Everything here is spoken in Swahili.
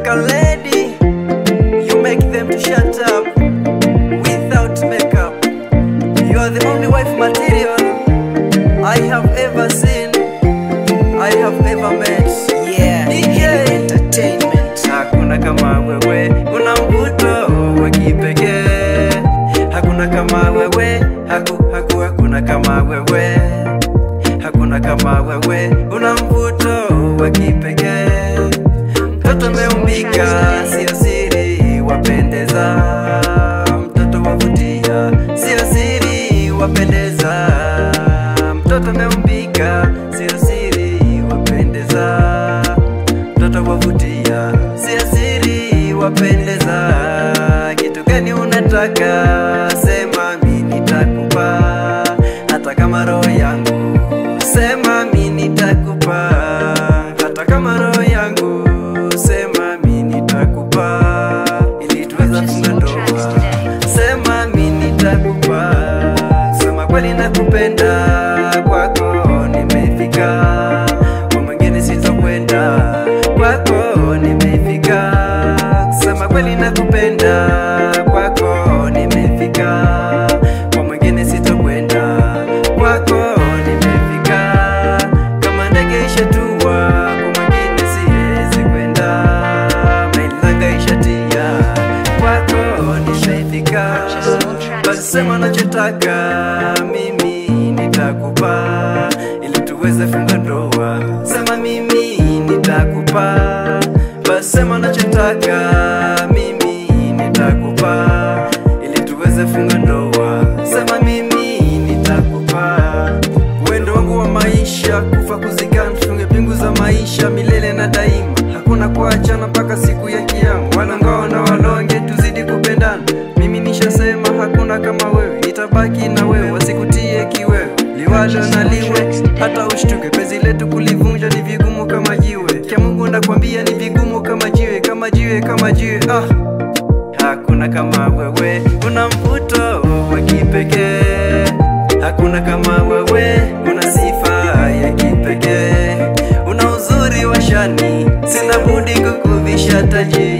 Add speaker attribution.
Speaker 1: like a lady. You make them to shut up without makeup. You are the only wife material I have ever seen, I have ever met.
Speaker 2: Yeah,
Speaker 1: DJ
Speaker 2: Entertainment.
Speaker 1: Hakuna kama wewe, una mvuto wa kipekee. Hakuna kama wewe, hakuna kama wewe. Hakuna kama wewe, una mvuto wa kipekee. Mtoto umeumbika, sio siri, wapendeza. Mtoto wavutia, sio siri, wapendeza. Mtoto umeumbika, sio siri, wapendeza. Mtoto wavutia, sio siri, wapendeza. Kitu gani unataka? Sema mimi nitakupa, hata kama roho yangu. Sema mimi nitakupa, hata kama roho yangu. Sema mimi nitakupa, ili tuweze kufunga ndoa. Sema mimi nitakupa, sema kweli nakupenda. Kwako nimefika, kwa mwingine sitokwenda. Kwako nimefika, sema kweli nakupenda. Kwako nimefika, kwa mwingine sitokwenda. Kwako nimefika, kama ndege ishatua, kwa mwingine siwezi kwenda. Mailanga ishatia, kwako nimefika. Basi sema nachotaka, mimi nitakupa, ili tuweze funga ndoa. Sema mimi nitakupa, basi sema nachotaka, mimi nitakupa, ili tuweze funga ndoa. Sema mimi nitakupa, wendo wangu wa maisha, kufa kuzikana, tufunge pingu za maisha milele na daima. Hakuna kuachana mpaka siku ya kiyama. Wanangao na walonge, tuzidi kupendana. Mimi nishasema hakuna kama wewe, nitabaki na wewe, wasikutie kiwewe. Liwalo na liwe, hata ushtuke, penzi letu kulivunja ni vigumu kama jiwe. Kia Mungu nakwambia ni vigumu kama jiwe, kama jiwe, kama jiwe. Hakuna kama wewe, una mvuto wa kipekee. Hakuna kama wewe, una sifa ya kipekee. Una uzuri wa shani, sina budi kukuvisha taji.